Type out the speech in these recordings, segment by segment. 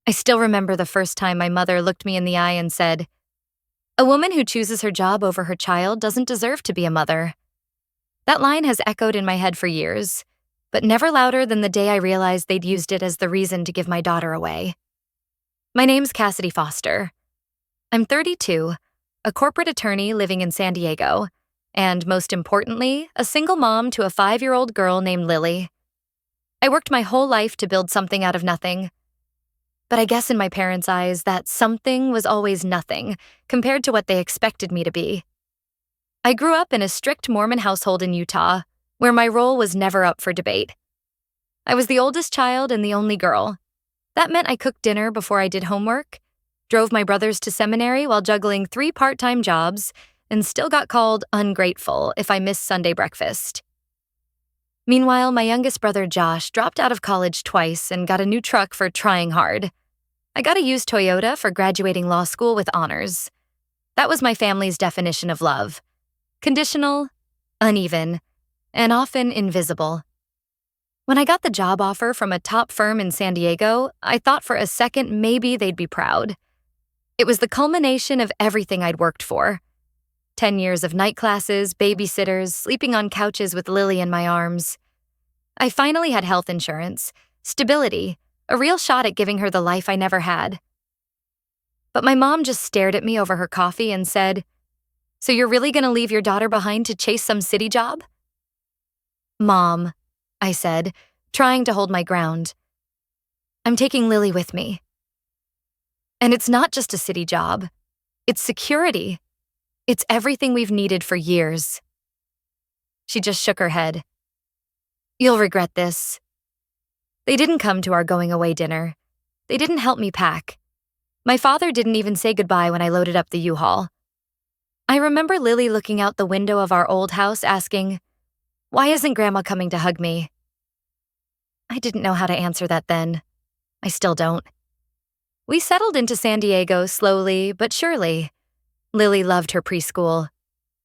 I still remember the first time my mother looked me in the eye and said, "A woman who chooses her job over her child doesn't deserve to be a mother." That line has echoed in my head for years, but never louder than the day I realized they'd used it as the reason to give my daughter away. My name's Cassidy Foster. I'm 32, a corporate attorney living in San Diego, and most importantly, a single mom to a 5-year-old girl named Lily. I worked my whole life to build something out of nothing. But I guess in my parents' eyes, that something was always nothing compared to what they expected me to be. I grew up in a strict Mormon household in Utah, where my role was never up for debate. I was the oldest child and the only girl. That meant I cooked dinner before I did homework, drove my brothers to seminary while juggling 3 part-time jobs, and still got called ungrateful if I missed Sunday breakfast. Meanwhile, my youngest brother Josh dropped out of college twice and got a new truck for trying hard. I got a used Toyota for graduating law school with honors. That was my family's definition of love. Conditional, uneven, and often invisible. When I got the job offer from a top firm in San Diego, I thought for a second maybe they'd be proud. It was the culmination of everything I'd worked for. 10 years of night classes, babysitters, sleeping on couches with Lily in my arms. I finally had health insurance, stability, a real shot at giving her the life I never had. But my mom just stared at me over her coffee and said, "So you're really gonna leave your daughter behind to chase some city job?" "Mom," I said, trying to hold my ground. "I'm taking Lily with me. And it's not just a city job. It's security. It's everything we've needed for years." She just shook her head. "You'll regret this." They didn't come to our going-away dinner. They didn't help me pack. My father didn't even say goodbye when I loaded up the U-Haul. I remember Lily looking out the window of our old house asking, "Why isn't Grandma coming to hug me?" I didn't know how to answer that then. I still don't. We settled into San Diego slowly but surely. Lily loved her preschool.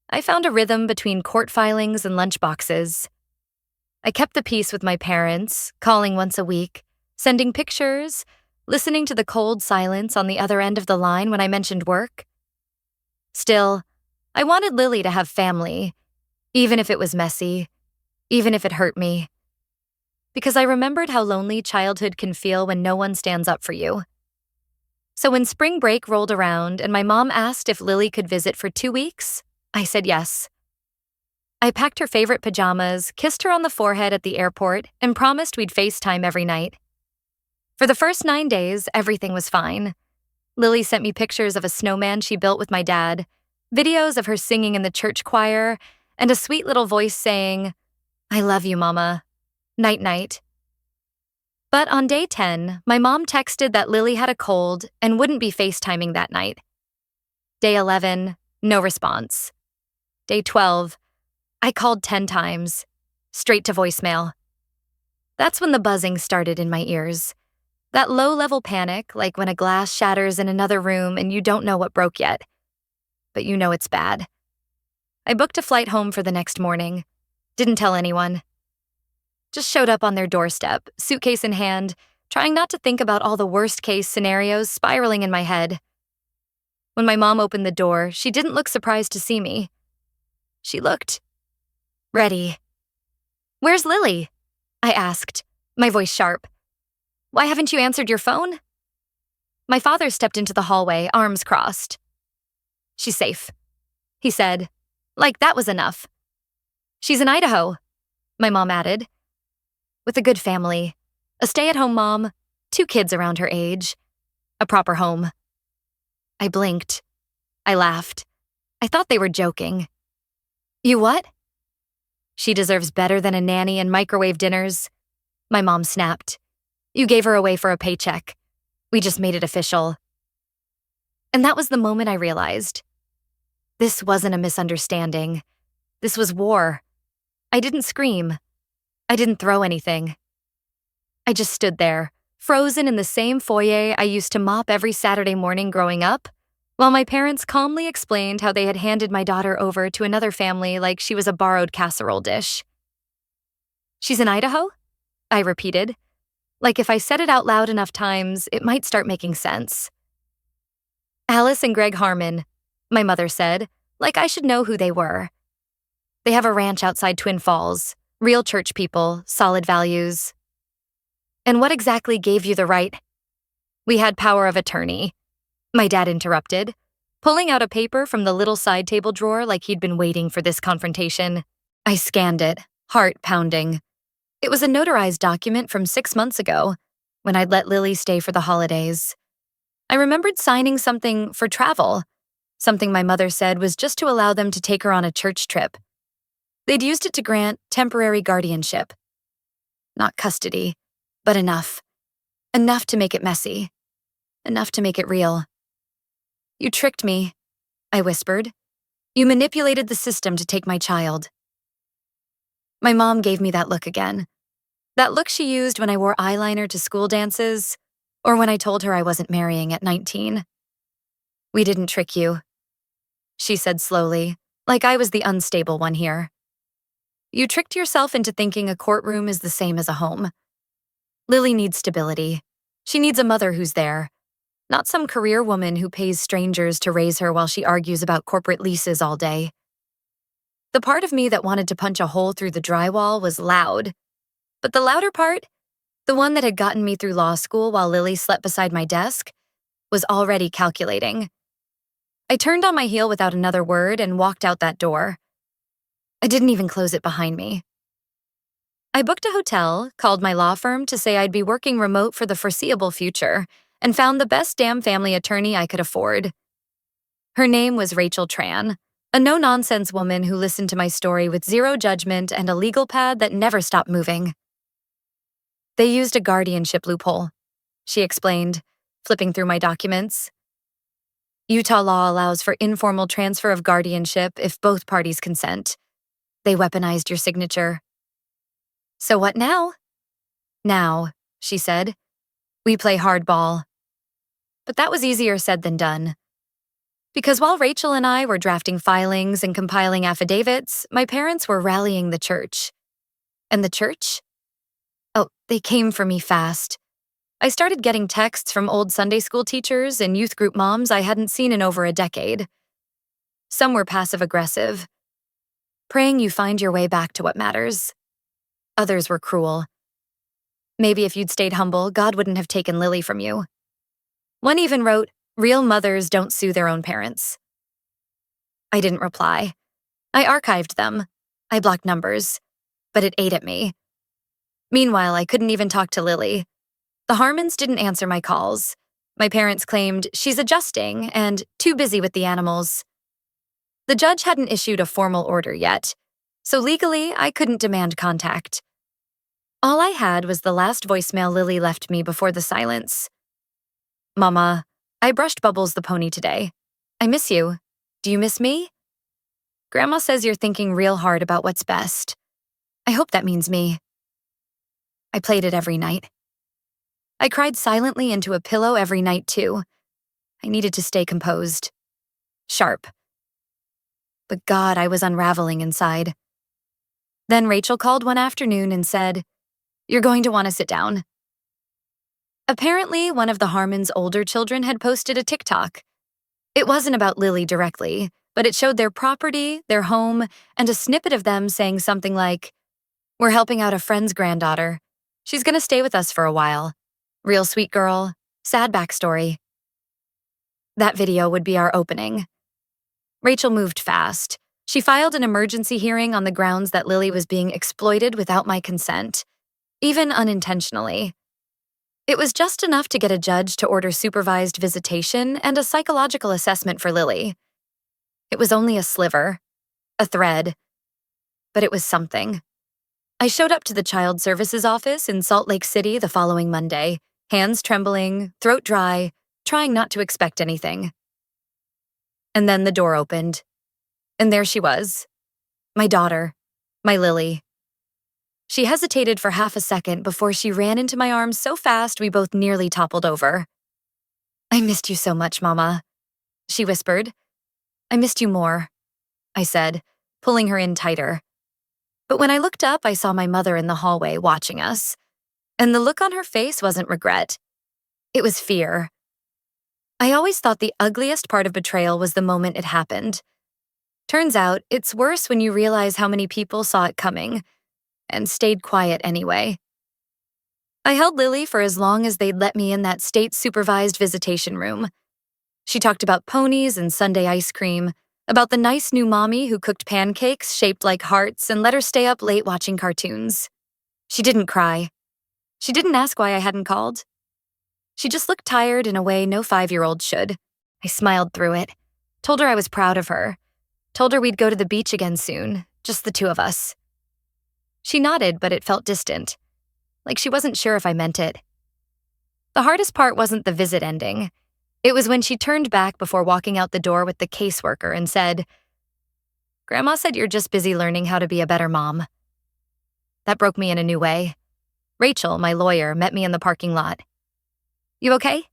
I found a rhythm between court filings and lunchboxes. I kept the peace with my parents, calling once a week, sending pictures, listening to the cold silence on the other end of the line when I mentioned work. Still, I wanted Lily to have family, even if it was messy, even if it hurt me. Because I remembered how lonely childhood can feel when no one stands up for you. So when spring break rolled around and my mom asked if Lily could visit for 2 weeks, I said yes. I packed her favorite pajamas, kissed her on the forehead at the airport, and promised we'd FaceTime every night. For the first 9 days, everything was fine. Lily sent me pictures of a snowman she built with my dad, videos of her singing in the church choir, and a sweet little voice saying, "I love you, Mama. Night-night." But on day 10, my mom texted that Lily had a cold and wouldn't be FaceTiming that night. Day 11, no response. Day 12, I called 10 times, straight to voicemail. That's when the buzzing started in my ears. That low-level panic, like when a glass shatters in another room and you don't know what broke yet. But you know it's bad. I booked a flight home for the next morning. Didn't tell anyone. Just showed up on their doorstep, suitcase in hand, trying not to think about all the worst-case scenarios spiraling in my head. When my mom opened the door, she didn't look surprised to see me. She looked ready. "Where's Lily?" I asked, my voice sharp. "Why haven't you answered your phone?" My father stepped into the hallway, arms crossed. "She's safe," he said, like that was enough. "She's in Idaho," my mom added. "With a good family, a stay-at-home mom, 2 kids around her age, a proper home." I blinked. I laughed. I thought they were joking. "You what?" "She deserves better than a nanny and microwave dinners," my mom snapped. "You gave her away for a paycheck. We just made it official." And that was the moment I realized. This wasn't a misunderstanding. This was war. I didn't scream. I didn't throw anything. I just stood there, frozen in the same foyer I used to mop every Saturday morning growing up, while my parents calmly explained how they had handed my daughter over to another family like she was a borrowed casserole dish. "She's in Idaho?" I repeated. Like if I said it out loud enough times, it might start making sense. Alice and Greg Harmon, my mother said, like I should know who they were. They have a ranch outside Twin Falls, real church people, solid values. And what exactly gave you the right? We had power of attorney. My dad interrupted, pulling out a paper from the little side table drawer like he'd been waiting for this confrontation. I scanned it, heart pounding. It was a notarized document from 6 months ago, when I'd let Lily stay for the holidays. I remembered signing something for travel, something my mother said was just to allow them to take her on a church trip. They'd used it to grant temporary guardianship. Not custody, but enough. Enough to make it messy. Enough to make it real. You tricked me, I whispered. You manipulated the system to take my child. My mom gave me that look again. That look she used when I wore eyeliner to school dances, or when I told her I wasn't marrying at 19. We didn't trick you, she said slowly, like I was the unstable one here. You tricked yourself into thinking a courtroom is the same as a home. Lily needs stability. She needs a mother who's there, not some career woman who pays strangers to raise her while she argues about corporate leases all day. The part of me that wanted to punch a hole through the drywall was loud. But the louder part, the one that had gotten me through law school while Lily slept beside my desk, was already calculating. I turned on my heel without another word and walked out that door. I didn't even close it behind me. I booked a hotel, called my law firm to say I'd be working remote for the foreseeable future, and found the best damn family attorney I could afford. Her name was Rachel Tran, a no-nonsense woman who listened to my story with zero judgment and a legal pad that never stopped moving. They used a guardianship loophole, she explained, flipping through my documents. Utah law allows for informal transfer of guardianship if both parties consent. They weaponized your signature. So what now? Now, she said, we play hardball. But that was easier said than done. Because while Rachel and I were drafting filings and compiling affidavits, my parents were rallying the church. And the church? Oh, they came for me fast. I started getting texts from old Sunday school teachers and youth group moms I hadn't seen in over a decade. Some were passive-aggressive, praying you find your way back to what matters. Others were cruel. Maybe if you'd stayed humble, God wouldn't have taken Lily from you. One even wrote, "Real mothers don't sue their own parents." I didn't reply. I archived them. I blocked numbers. But it ate at me. Meanwhile, I couldn't even talk to Lily. The Harmons didn't answer my calls. My parents claimed she's adjusting and too busy with the animals. The judge hadn't issued a formal order yet, so legally I couldn't demand contact. All I had was the last voicemail Lily left me before the silence. Mama, I brushed Bubbles the pony today. I miss you. Do you miss me? Grandma says you're thinking real hard about what's best. I hope that means me. I played it every night. I cried silently into a pillow every night, too. I needed to stay composed. Sharp. But God, I was unraveling inside. Then Rachel called one afternoon and said, "You're going to want to sit down." Apparently, one of the Harmons' older children had posted a TikTok. It wasn't about Lily directly, but it showed their property, their home, and a snippet of them saying something like, "We're helping out a friend's granddaughter. She's going to stay with us for a while. Real sweet girl, sad backstory." That video would be our opening. Rachel moved fast. She filed an emergency hearing on the grounds that Lily was being exploited without my consent, even unintentionally. It was just enough to get a judge to order supervised visitation and a psychological assessment for Lily. It was only a sliver, a thread, but it was something. I showed up to the Child Services office in Salt Lake City the following Monday, hands trembling, throat dry, trying not to expect anything. And then the door opened. And there she was. My daughter. My Lily. She hesitated for half a second before she ran into my arms so fast we both nearly toppled over. "I missed you so much, Mama," she whispered. "I missed you more," I said, pulling her in tighter. But when I looked up, I saw my mother in the hallway watching us. and the look on her face wasn't regret. It was fear. I always thought the ugliest part of betrayal was the moment it happened. Turns out, it's worse when you realize how many people saw it coming and stayed quiet anyway. I held Lily for as long as they'd let me in that state-supervised visitation room. She talked about ponies and Sunday ice cream, about the nice new mommy who cooked pancakes shaped like hearts and let her stay up late watching cartoons. She didn't cry. She didn't ask why I hadn't called. She just looked tired in a way no 5-year-old should. I smiled through it, told her I was proud of her, told her we'd go to the beach again soon, just the two of us. She nodded, but it felt distant, like she wasn't sure if I meant it. The hardest part wasn't the visit ending. It was when she turned back before walking out the door with the caseworker and said, "Grandma said you're just busy learning how to be a better mom." That broke me in a new way. Rachel, my lawyer, met me in the parking lot. "You okay?"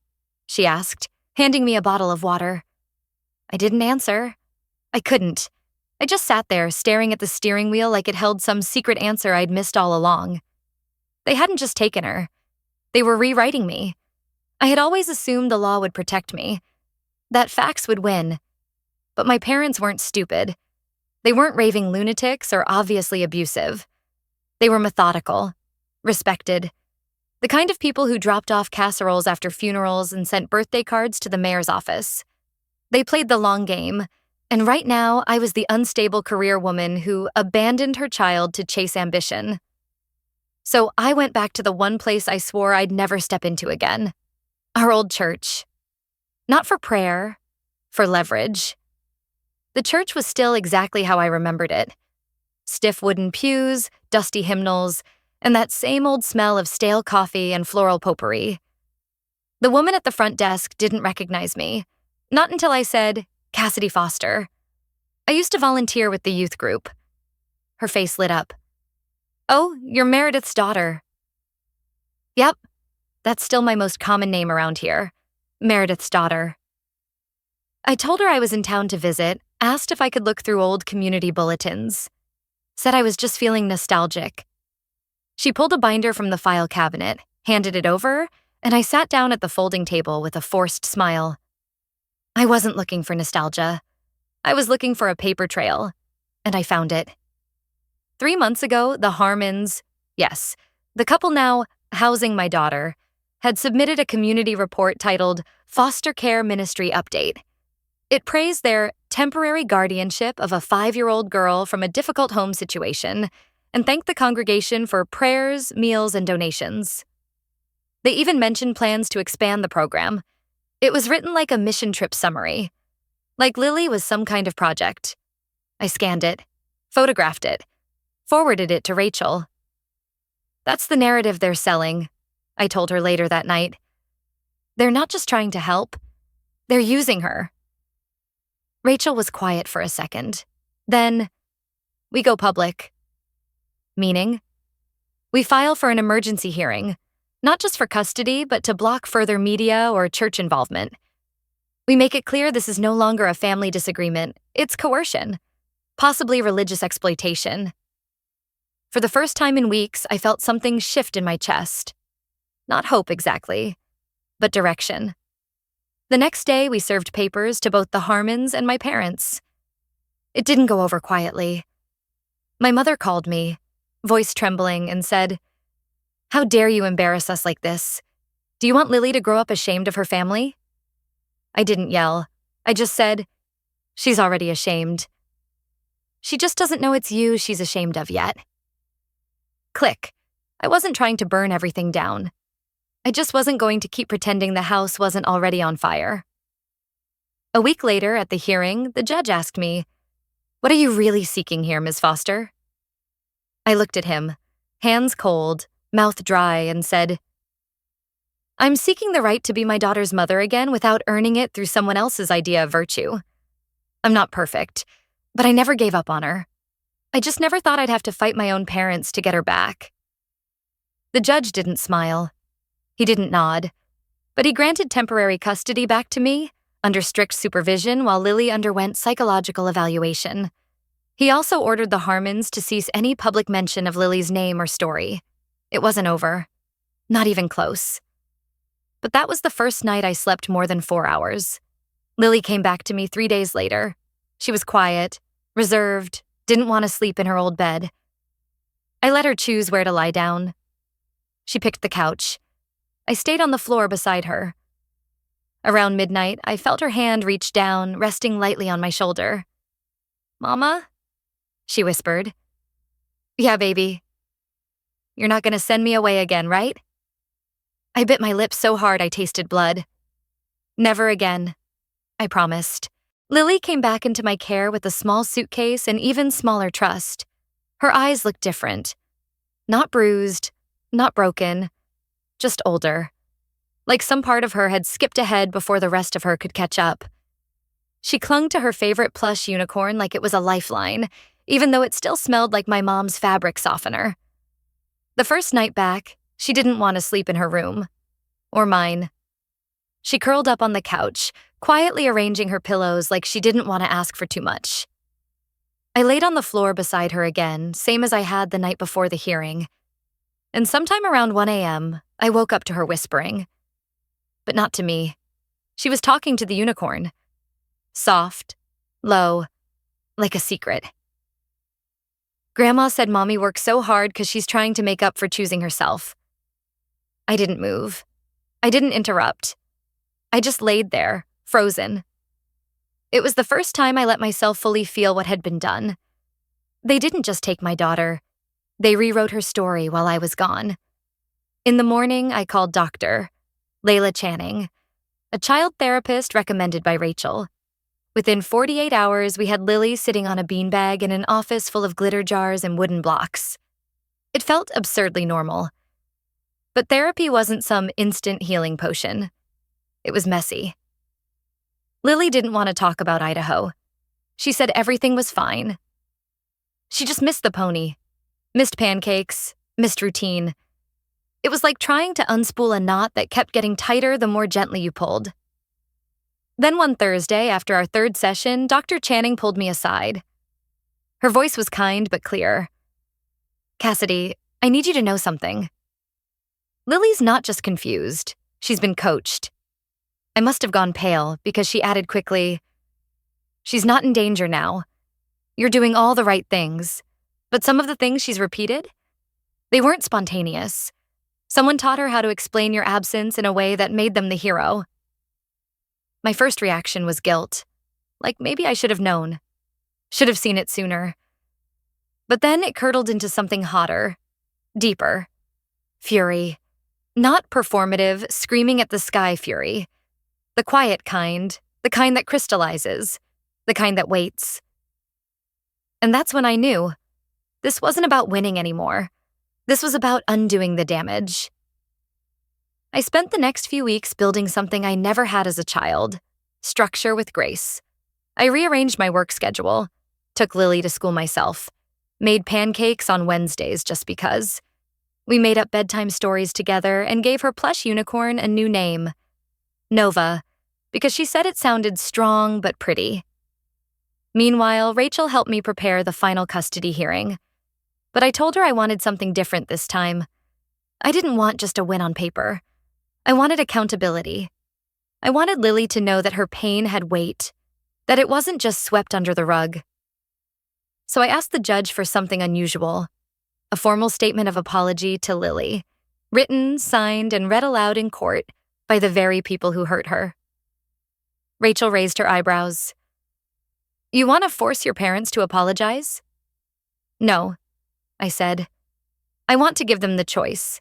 she asked, handing me a bottle of water. I didn't answer. I couldn't. I just sat there, staring at the steering wheel like it held some secret answer I'd missed all along. They hadn't just taken her. They were rewriting me. I had always assumed the law would protect me, that facts would win. But my parents weren't stupid. They weren't raving lunatics or obviously abusive. They were methodical, respected, the kind of people who dropped off casseroles after funerals and sent birthday cards to the mayor's office. They played the long game, and right now I was the unstable career woman who abandoned her child to chase ambition. So I went back to the one place I swore I'd never step into again. Our old church. Not for prayer, for leverage. The church was still exactly how I remembered it. Stiff wooden pews, dusty hymnals, and that same old smell of stale coffee and floral potpourri. The woman at the front desk didn't recognize me, not until I said, "Cassidy Foster." I used to volunteer with the youth group. Her face lit up. "Oh, you're Meredith's daughter." "Yep, that's still my most common name around here, Meredith's daughter." I told her I was in town to visit, asked if I could look through old community bulletins. Said I was just feeling nostalgic. She pulled a binder from the file cabinet, handed it over, and I sat down at the folding table with a forced smile. I wasn't looking for nostalgia. I was looking for a paper trail, and I found it. 3 months ago, the Harmons, yes, the couple now housing my daughter, had submitted a community report titled Foster Care Ministry Update. It praised their temporary guardianship of a 5-year-old girl from a difficult home situation and thanked the congregation for prayers, meals, and donations. They even mentioned plans to expand the program. It was written like a mission trip summary, like Lily was some kind of project. I scanned it, photographed it, forwarded it to Rachel. "That's the narrative they're selling," I told her later that night. "They're not just trying to help, they're using her." Rachel was quiet for a second. Then, "We go public." "Meaning?" "We file for an emergency hearing, not just for custody, but to block further media or church involvement. We make it clear this is no longer a family disagreement, it's coercion, possibly religious exploitation." For the first time in weeks, I felt something shift in my chest. Not hope exactly, but direction. The next day, we served papers to both the Harmons and my parents. It didn't go over quietly. My mother called me, voice trembling, and said, "How dare you embarrass us like this? Do you want Lily to grow up ashamed of her family?" I didn't yell. I just said, "She's already ashamed. She just doesn't know it's you she's ashamed of yet." Click. I wasn't trying to burn everything down. I just wasn't going to keep pretending the house wasn't already on fire. A week later, at the hearing, the judge asked me, "What are you really seeking here, Ms. Foster?" I looked at him, hands cold, mouth dry, and said, "I'm seeking the right to be my daughter's mother again without earning it through someone else's idea of virtue. I'm not perfect, but I never gave up on her. I just never thought I'd have to fight my own parents to get her back." The judge didn't smile. He didn't nod, but he granted temporary custody back to me, under strict supervision while Lily underwent psychological evaluation. He also ordered the Harmons to cease any public mention of Lily's name or story. It wasn't over. Not even close. But that was the first night I slept more than 4 hours. Lily came back to me 3 days later. She was quiet, reserved, didn't want to sleep in her old bed. I let her choose where to lie down. She picked the couch. I stayed on the floor beside her. Around midnight, I felt her hand reach down, resting lightly on my shoulder. "Mama?" she whispered. "Yeah, baby. You're not going to send me away again, right?" I bit my lip so hard I tasted blood. "Never again," I promised. Lily came back into my care with a small suitcase and even smaller trust. Her eyes looked different. Not bruised, not broken, just older. Like some part of her had skipped ahead before the rest of her could catch up. She clung to her favorite plush unicorn like it was a lifeline, even though it still smelled like my mom's fabric softener. The first night back, she didn't want to sleep in her room. Or mine. She curled up on the couch, quietly arranging her pillows like she didn't want to ask for too much. I laid on the floor beside her again, same as I had the night before the hearing. And sometime around 1 a.m., I woke up to her whispering. But not to me. She was talking to the unicorn. Soft, low, like a secret. "Grandma said Mommy works so hard because she's trying to make up for choosing herself." I didn't move. I didn't interrupt. I just laid there, frozen. It was the first time I let myself fully feel what had been done. They didn't just take my daughter. They rewrote her story while I was gone. In the morning, I called Dr. Layla Channing, a child therapist recommended by Rachel. Within 48 hours, we had Lily sitting on a beanbag in an office full of glitter jars and wooden blocks. It felt absurdly normal. But therapy wasn't some instant healing potion. It was messy. Lily didn't want to talk about Idaho. She said everything was fine. She just missed the pony, missed pancakes, missed routine. It was like trying to unspool a knot that kept getting tighter the more gently you pulled. Then one Thursday, after our third session, Dr. Channing pulled me aside. Her voice was kind but clear. "Cassidy, I need you to know something. Lily's not just confused. She's been coached." I must have gone pale because she added quickly, "She's not in danger now. You're doing all the right things. But some of the things she's repeated, they weren't spontaneous. Someone taught her how to explain your absence in a way that made them the hero." My first reaction was guilt. Like maybe I should have known. Should have seen it sooner. But then it curdled into something hotter, deeper. Fury. Not performative, screaming at the sky fury. The quiet kind, the kind that crystallizes, the kind that waits. And that's when I knew. This wasn't about winning anymore. This was about undoing the damage. I spent the next few weeks building something I never had as a child, structure with grace. I rearranged my work schedule, took Lily to school myself, made pancakes on Wednesdays just because. We made up bedtime stories together and gave her plush unicorn a new name, Nova, because she said it sounded strong but pretty. Meanwhile, Rachel helped me prepare the final custody hearing. But I told her I wanted something different this time. I didn't want just a win on paper. I wanted accountability. I wanted Lily to know that her pain had weight, that it wasn't just swept under the rug. So I asked the judge for something unusual, a formal statement of apology to Lily, written, signed, and read aloud in court by the very people who hurt her. Rachel raised her eyebrows. "You want to force your parents to apologize?" "No," I said. "I want to give them the choice.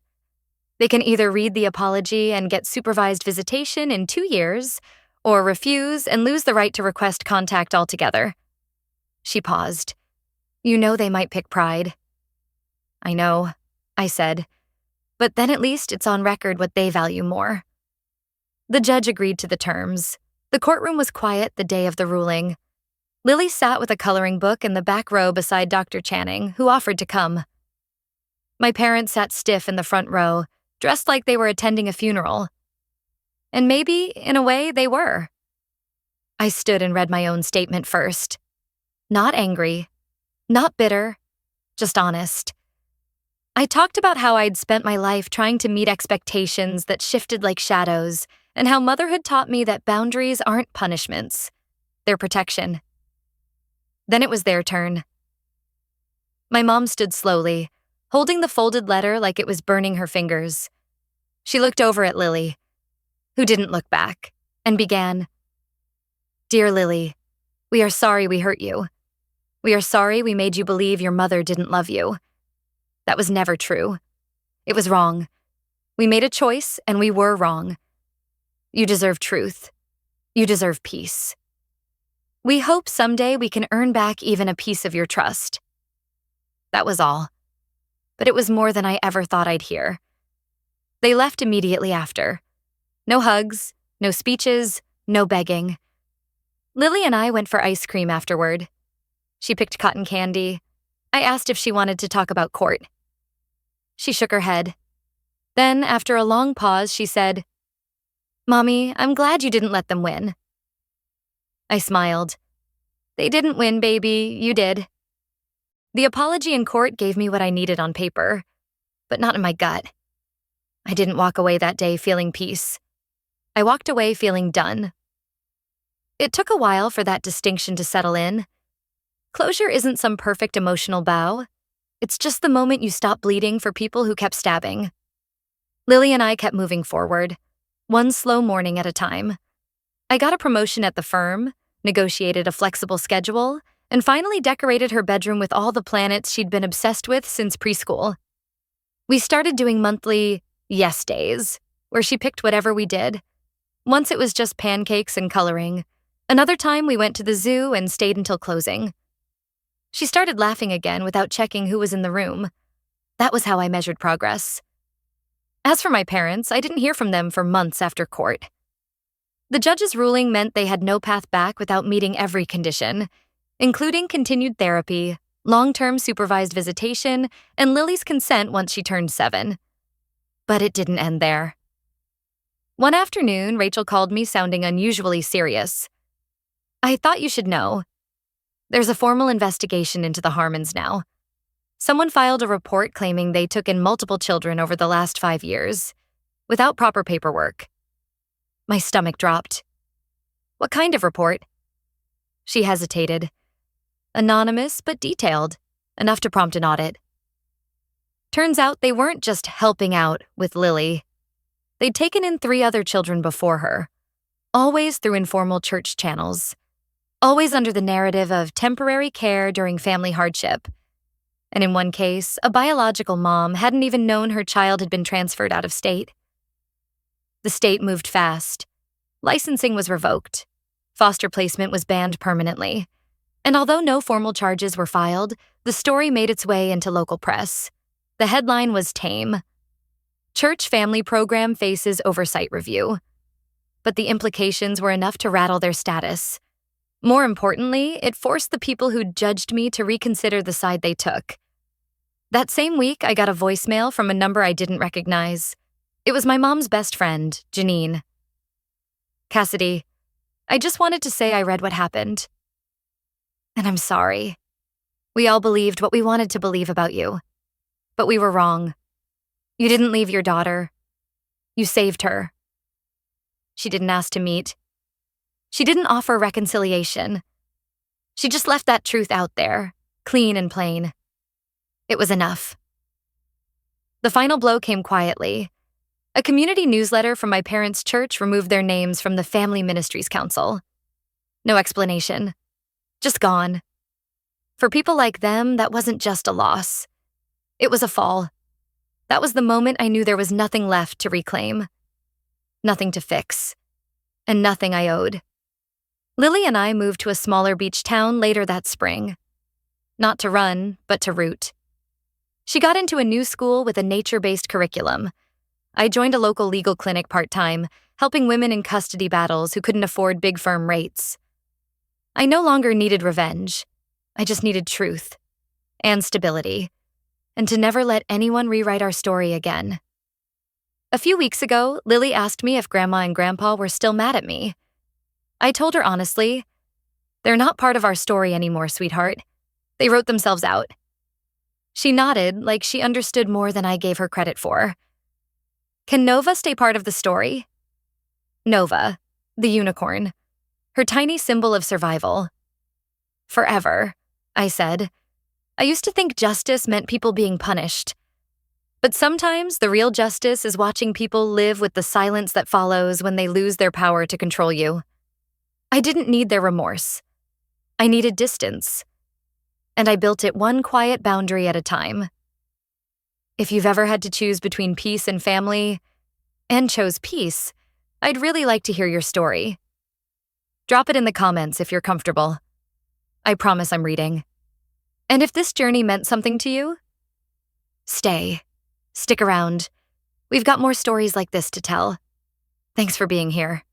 They can either read the apology and get supervised visitation in 2 years, or refuse and lose the right to request contact altogether." She paused. "You know they might pick pride." "I know," I said. "But then at least it's on record what they value more." The judge agreed to the terms. The courtroom was quiet the day of the ruling. Lily sat with a coloring book in the back row beside Dr. Channing, who offered to come. My parents sat stiff in the front row, dressed like they were attending a funeral. And maybe, in a way, they were. I stood and read my own statement first. Not angry, not bitter, just honest. I talked about how I'd spent my life trying to meet expectations that shifted like shadows, and how motherhood taught me that boundaries aren't punishments, they're protection. Then it was their turn. My mom stood slowly, holding the folded letter like it was burning her fingers. She looked over at Lily, who didn't look back, and began, "Dear Lily, we are sorry we hurt you. We are sorry we made you believe your mother didn't love you. That was never true. It was wrong. We made a choice, and we were wrong. You deserve truth. You deserve peace. We hope someday we can earn back even a piece of your trust." That was all. But it was more than I ever thought I'd hear. They left immediately after. No hugs, no speeches, no begging. Lily and I went for ice cream afterward. She picked cotton candy. I asked if she wanted to talk about court. She shook her head. Then, after a long pause, she said, "Mommy, I'm glad you didn't let them win." I smiled. "They didn't win, baby. You did." The apology in court gave me what I needed on paper, but not in my gut. I didn't walk away that day feeling peace. I walked away feeling done. It took a while for that distinction to settle in. Closure isn't some perfect emotional bow. It's just the moment you stop bleeding for people who kept stabbing. Lily and I kept moving forward, one slow morning at a time. I got a promotion at the firm, negotiated a flexible schedule, and finally decorated her bedroom with all the planets she'd been obsessed with since preschool. We started doing monthly yes days, where she picked whatever we did. Once it was just pancakes and coloring. Another time we went to the zoo and stayed until closing. She started laughing again without checking who was in the room. That was how I measured progress. As for my parents, I didn't hear from them for months after court. The judge's ruling meant they had no path back without meeting every condition, including continued therapy, long-term supervised visitation, and Lily's consent once she turned 7. But it didn't end there. One afternoon, Rachel called me sounding unusually serious. "I thought you should know. There's a formal investigation into the Harmons now. Someone filed a report claiming they took in multiple children over the last 5 years, without proper paperwork." My stomach dropped. "What kind of report?" She hesitated. "Anonymous, but detailed, enough to prompt an audit." Turns out they weren't just helping out with Lily. They'd taken in 3 other children before her, always through informal church channels, always under the narrative of temporary care during family hardship. And in one case, a biological mom hadn't even known her child had been transferred out of state. The state moved fast. Licensing was revoked. Foster placement was banned permanently. And although no formal charges were filed, the story made its way into local press. The headline was tame. Church family program faces oversight review. But the implications were enough to rattle their status. More importantly, it forced the people who'd judged me to reconsider the side they took. That same week, I got a voicemail from a number I didn't recognize. It was my mom's best friend, Janine. "Cassidy, I just wanted to say I read what happened. And I'm sorry. We all believed what we wanted to believe about you. But we were wrong. You didn't leave your daughter. You saved her." She didn't ask to meet. She didn't offer reconciliation. She just left that truth out there, clean and plain. It was enough. The final blow came quietly. A community newsletter from my parents' church removed their names from the Family Ministries Council. No explanation. Just gone. For people like them, that wasn't just a loss. It was a fall. That was the moment I knew there was nothing left to reclaim. Nothing to fix. And nothing I owed. Lily and I moved to a smaller beach town later that spring. Not to run, but to root. She got into a new school with a nature-based curriculum. I joined a local legal clinic part-time, helping women in custody battles who couldn't afford big firm rates. I no longer needed revenge. I just needed truth. And stability. And to never let anyone rewrite our story again. A few weeks ago, Lily asked me if Grandma and Grandpa were still mad at me. I told her honestly, "They're not part of our story anymore, sweetheart. They wrote themselves out." She nodded like she understood more than I gave her credit for. Can Nova stay part of the story? Nova, the unicorn. Her tiny symbol of survival. Forever, I said. I used to think justice meant people being punished. But sometimes the real justice is watching people live with the silence that follows when they lose their power to control you. I didn't need their remorse. I needed distance. And I built it one quiet boundary at a time. If you've ever had to choose between peace and family, and chose peace, I'd really like to hear your story. Drop it in the comments if you're comfortable. I promise I'm reading. And if this journey meant something to you, stick around. We've got more stories like this to tell. Thanks for being here.